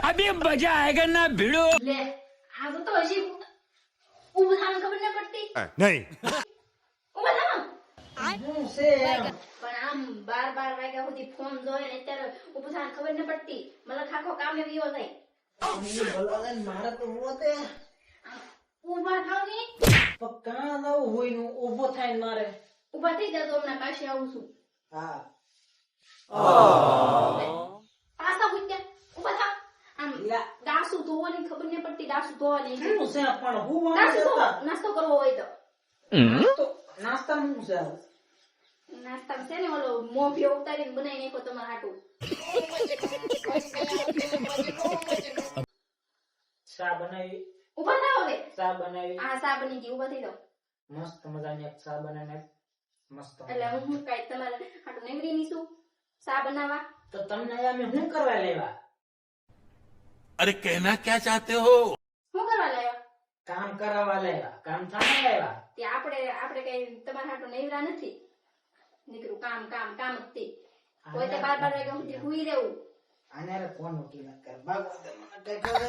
अभी मजा आएगा ना भिड़ो। લે આ તો હજી ઊભું થવાનું ખબર ન પડતી नहीं ઊભા થાવ હું છે પણ આમ 12 વાગ્યા સુધી ફોન જોવે ને અત્યારે ઊભું થવાનું ખબર ન પડતી મને ખાખો કામે વિયો જાય ભલા મારે તો હોતે ઊભા થાવ ને પક્કા ન હોય નું ઊભો થાય ને મારે ઊભા થઈ જા તો હમણાં પાછી આવું છું હા પાછા ઉઠ્યા ઊભા થાવ આમ લા. દાસુ ધોવાની ખબર ન પડતી દાસુ ધોવાની શું છે પણ હું દાસુ ધો, વાંચતા નાસ્તો કરવો હોય તો નાસ્તા હું છે નાસ્તા છે ને ઓલો મોભિયો ઉતારીને બનાવી નાખો તમારા હાટુ ચા બનાવી ઊભા થાવ હવે ચા બનાવી આ સા બની ગઈ ઊભા થઈ જાવ મસ્ત મજાની એક ચા બનાવીને મસ્ત એટલે હું કઈ તમારે હાટુ નેમરી નીસું સા બનાવવા તો તમને અમે શું કરવા લેવા अरे कहना क्या चाहते हो? શું કરવા લાવ્યા કામ કરાવવા લેવા કામ થાવા લેવા તે આપણે કઈ તમારા હાટુ નેવરા નથી નીકળું કામ કામ કામ જ તે કોઈ તે 12 વાગ્યા સુધી હુઈ રહેવું આને રે કોણ કિંમત કર ભાગવા દે મને કઈ ખબર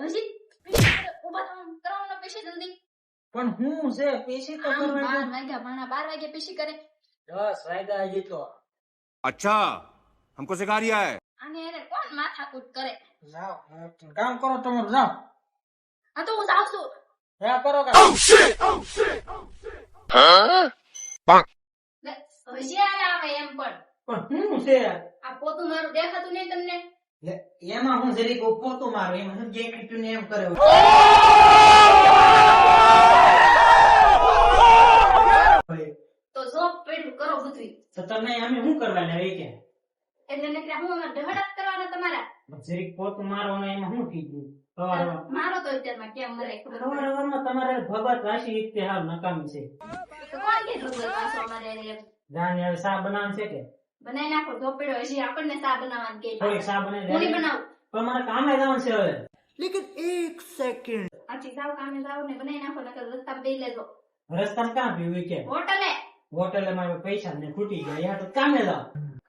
હજી ઊભા થાવ કરવાનો પેશી જલ્દી પણ હું છે પેશી તો આમ કરવા 12 વાગ્યા ભાણા 12 વાગ્યા પેશી કરે 10 વાગ્યા હજી તો अच्छा हमको सिखा रिया है આને અરે કોણ માથાકૂટ કરે જાઓ કામ કરો તમારું જાઓ આ તો હું જાઉં છું હા કરો કામ હજી આવે એમ પણ પણ હું છે આ પોતું મારું દેખાતું નહીં તમને લે, એમાં હું જરીક પોતું મારું એમાં હું જે કીધું ને એમ કરે તો જોબ પેડું કરો બધું તો તમે અમે શું કરવા લેવી કે એટલે નકરા હું અમાર ઢહડાટ કરવાના તમારા જરીક પોતું મારો ને એમાં શું થઈ ગયું સવારમાં મારો તો અત્યારમાં કેમ મરે ખબર પડે. સવારમાં તમારે ભગત રાશિ રીતે હાલ નકામી છે તો કોણ કે ભગવાન પાછો અમારે જાણે હવે શા બનાવવાનું છે કે બનાવી નાખો જો પેડો હજી આપણને સા બનાવવાનું કે થોડીક શા બનાવી હું નહીં દે બનાવું પણ મારે કામે જવાનું છે હવે લેકિન એક સેકન્ડ આથી જાવ કામે જાવ ને બનાવી નાખો નકર રસ્તા બે લેજો રસ્તામાં ક્યાં પીવું કે હોટલે હોટેલે મારે પૈસા ને ખૂટી ગયા યા તો કામે જાવ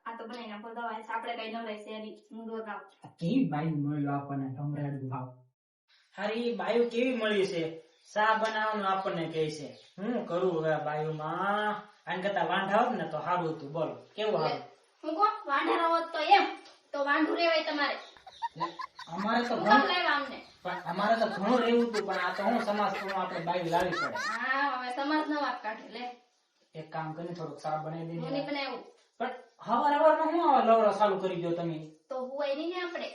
આ તો બનાવી નાખો દવા આપણે કઈ નવરાય શેરી હું દોરાવ કેવી બાઈ મળ્યો આપણને કમરાડું ભાવ હારી બાયુ કેવી મળી છે શા બનાવવાનું આપણને કહે છે હું કરું હવે બાયુમાં આને કરતા વાંઢા હોત ને તો સારું હતું બોલો કેવું સારું હું કોણ વાંઢારો હોત તો એમ તો વાંઢું રેવાય તમારે અમારે તો હું ઘણું કામ લાવ્યા અમને પણ અમારે તો ઘણું રહેવું હતું પણ આ તો હું સમાજ પ્રમાણે આપણે બાયું લાવી પડે હા હવે સમાજ નો વાત કાઢે લે એક કામ કરીને થોડુંક શાક બનાવી હું દે નહીં બનાવ્યું પણ હવારમાં હું આવા લવરો ચાલુ કરી દો તમે તો હુવાય નહીં ને આપણે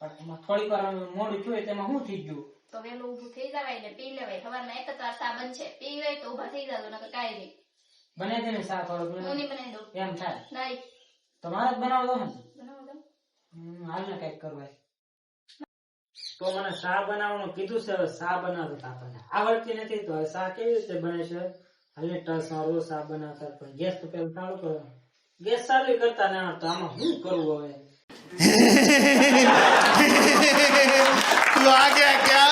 પણ એમાં થોડીક વાર મોડું થયું તેમાં શું થઈ ગયું તો વેલું ઊભું થઈ જવાય ને પી લેવાય સવારમાં એક જ વાર સા બનશે પીવાય તો ઊભા થઈ જાજો નકર કાંઈ નહીં બનાવી દે ને શાક થોડુંક હું નહીં બનાવી દઉં એમ થાય નહીં તમારે જ બનાવો દો ને બનાવો દઉં હાલ ને કઈક કરવાય તો મને શા બનાવવાનું કીધું છે હવે શા બનાવતા આપણને આવડતી નથી તો હવે શા કેવી રીતે બને છે હાલે ટસ રોજ શા બનાવતા પણ ગેસ તો પેલું ચાલુ કરો ગેસ ચાલુ કરતા ના તો આમાં શું કરવું હવે तू आ गया क्या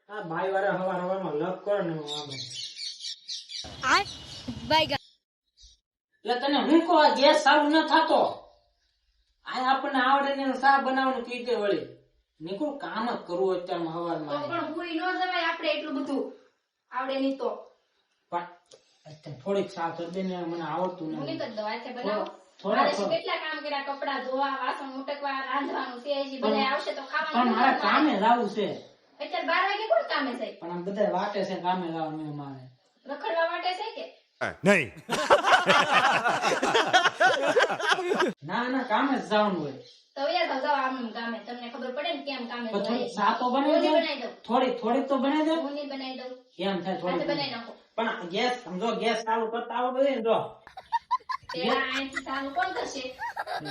આ ભાઈ વાળા હવારમાં લપ કરો ને એટલે તને હું કહું આ ગેસ ચાલુ ન થતો આ આપણને આવડે ને શા બનાવવાનું કીધે વળી નીકળું કામ જ કરવું અત્યારમાં તો હવારમાં પણ હુઈ ન જવાય આપણે એટલું બધું આવડે નહીં તો પણ થોડીક શા કરી દે ને મને આવડતું હું નથી નહીં કરી દઉં આજે બનાવો થોડા મારે શું કેટલા કામ કર્યા કપડા ધોવા વાસણ ઉટકવા રાંધવાનું છે હજી બધા આવશે તો પણ ખાવાનું મારે કામે જવું છે અત્યારે 12 વાગે કોણ કામે જાય પણ આમ બધા વાટે છે કામે જવાનું મારે રખડવા માટે છે કે नहीं ના ના કામે જ જવાનું હોય તો યાર જાવ આમ કામે તમને ખબર પડે ને કેમ કામે પણ થોડી જવાય. શા તો હું બનાવી નહીં દે બનાવી દઉં થોડી થોડીક તો બનાવી દે હું નહીં બનાવી દઉં એમ થાય આજે થોડી બનાવી નાખો પણ ગેસ સમજો ગેસ ચાલુ કરતા આવડે ને જો પેલા અહીંથી ચાલુ કોણ કરશે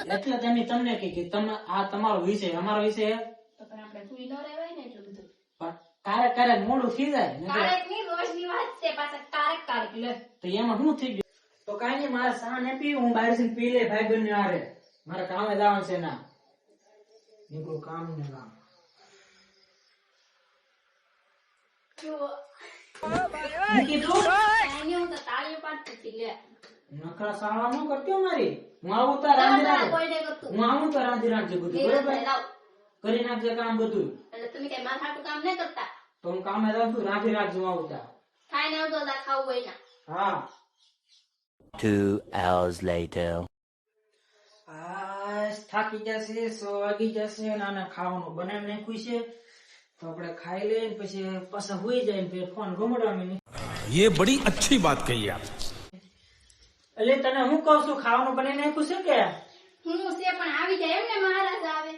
એટલે તમે તમને કે તમે આ તમારો વિષય અમારો વિષય છે તો પણ આપણે ભૂલી ન રહેવાય ને એટલું બધું પણ ક્યારેક ક્યારેક મોડું થઈ જાય નહીંતર કારેક ની રોજની વાત છે પાછા કારેક લે તો એમાં શું થઈ ગયું તો કાઈ નહીં મારે શા ને પી હું બહાર થી પી લે ભાઈ બંને હારે મારે કામે જવાનું છે ના નીકળું કામ ને કામ કેવો મૂકી તું કાંઈ નહીં, હું તો તાળીઓ પાડતી હતી લે નખરા સાળવા ન કરતી હો મારી. હું આવું તાર રાંધી તમારા રાખજે. કોઈ નહીં કરતું. હું આવું તો રાંધી રાખજે બધું, ધીરજ બરોબર? ને લાવ. કરી નાખજે કામ બધું. એટલે તમે કઈ મારા હાટું કામ નહીં કરતા. તો હું કામે રાખું, રાંધી રાખજો, હું આવું તાર. ખાઈને આવતો તા ખાવું હોય ના. હા. 2 hours later. થાકી જશે, 100 વાગી જશે, અને આને ખાવાનું બનાવી નાખ્યું છે, તો આપણે ખાઈ લઈએ ને પછી પાછા હુઈ જાય ને પછી ફોન ગમડાવી. ये बड़ी अच्छी बात कही आप। એટલે તને હું કહું છું, ખાવાનું બનાવી નાખ્યું છે કે? હું છે પણ આવી જાય એમ ને મહારાજ આવે.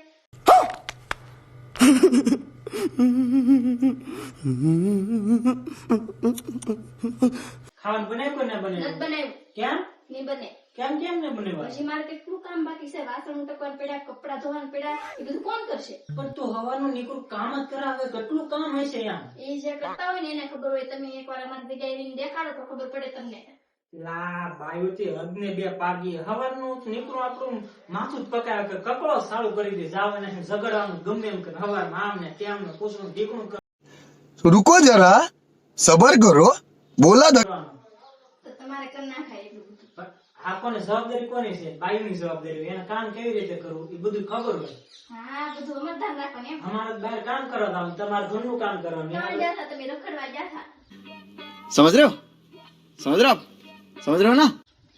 ખાવાનું બનાવ્યું ને નથી બનાવ્યું? બનાવ્યું. કેમ નહીં બને. કેમ કેમ ને બનાવ્યું? હજી મારે કેટલું કામ બાકી છે. વાસણ ટકવાના પડ્યા, કપડા ધોવાના પડ્યા, એ બધું કોણ કરશે? પણ તું હવાનું નીકળું કામ જ કરાવે, કેટલું કામ હશે એમ. એ જે કરતા હોય ને એને ખબર હોય. તમે એકવાર અમારી જગ્યાએ આવીને દેખાડો તો ખબર પડે તમને. લા બાયુથી હદને બે પાગી. હવાનું નીકળું આપણું માથું જ પકાવે કે કકડો સારું કરી દે, જાવ ને ઝઘડવાનું ગમે એમ કરે, હવારમાં આમ ને તેમ ને પૂછવું ઢીકણું रुको जरा सबर करो बोला કરવાનું. તો તમારે કરી નાખાય એટલું બધું. પણ આ કોને જવાબદારી કોની છે? બાયુની જવાબદારી હોય. એને કામ કેવી રીતે કરવું એ બધું ખબર હોય. હા બધું અમારે ધ્યાન રાખવાનું એમ. અમારે બહાર કામ કરવાનું, તમારે ઘરનું કામ કરવાનું. તમે એમાં ગયા હતા, તમે રખડવા ગયા હતા. समझ रहे हो समझ रहे हो आप समझ रहे हो ना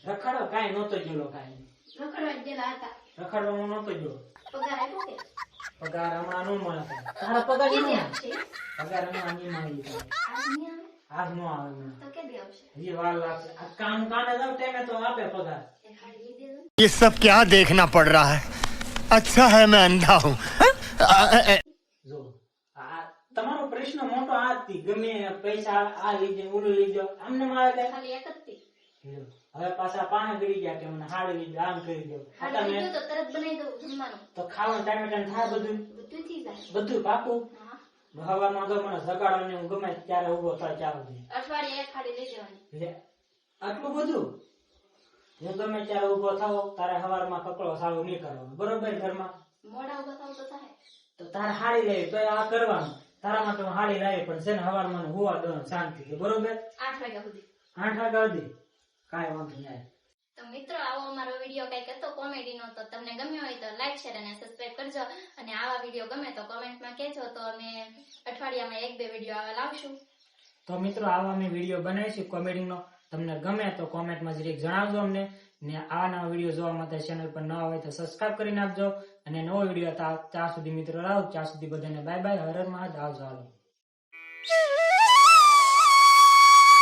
રખડો કાંઈ નહોતો ગયેલો, કાંઈ રખડવા જ ગયેલા હતા. રખડવામાં નહોતો ગયો. પગાર આપ્યો કે? પગાર હમણાં ન મળે. તારા પગાર કે ન દી મળે? આવશે? પગાર હમણાં નહીં મળી જાય. આજ નહીં આવે? આજ નો આવે હમણાં. તો કે દી આવશે? હજી વાર લાગશે. આ કામ કામે જાવ ટાઈમે તો આપે પગાર. એ ખાલી લઈ દેજો. ये सब क्या देखना पड़ रहा है अच्छा है मैं अंधा हूँ જો આ તમારો પ્રશ્ન મોટો આ જ થી. ગમે પૈસા આ લીધે ઓલું લીધો આમને મારે કઈ. ખાલી એક જ દી. હવે પાછા પાણા ગળી ગયા કે મને હાડી લીધો, આમ કરી દો. ખાલી લઈ દો તો તરત બનાવી દઉં જમવાનું. તો ખાવાનું ટાઈમે ટાઈમ થાય બધું બધું થઈ જાય. બધું પાકું. હા. હવામાં તો મને જગાડો ને હું ગમે ત્યારે ઉભો થાય ચાલુ થઈ. અઠવાડિયે એક ખાલી લઈ જવાની. લે આટલું બધું? હું ગમે ત્યારે ઉભો થાવ તારે હવારમાં કપડો સારું નહીં કરવાનો, બરોબર? ઘરમાં મોડા ઉભા થાવ તો થાય. તો તારે હાડી લેવી તો આ કરવાનું. તારા માટે હું હાડી લાવી પણ છે ને હવારમાં હોવા દો શાંતિથી, બરોબર? 8 વાગ્યા સુધી. 8 વાગ્યા સુધી કાંઈ વાંધો નહીં. તો મિત્રો આવો અમારો વિડીયો કઈક હતો કોમેડીનો. તો તમને ગમ્યો હોય તો લાઈક શેર અને સબસ્ક્રાઇબ કરજો. અને આવા વિડીયો ગમે તો કોમેન્ટમાં કહેજો, તો અમે અઠવાડિયામાં 1-2 વિડીયો આવા લાવશું. તો મિત્રો આવા અમે વિડીયો બનાવીશું કોમેડીનો. તમને ગમે તો કોમેન્ટમાં જરીક જણાવજો અમને. ને આવા નવા વિડીયો જોવા માટે ચેનલ પર નવા હોય તો સબસ્ક્રાઇબ કરી નાખજો. અને નવો વિડીયો ત્યાં સુધી મિત્રો રાવ, ત્યાં સુધી બધાને બાય બાય. હર હર મહાદેવ. આવજો હાલો.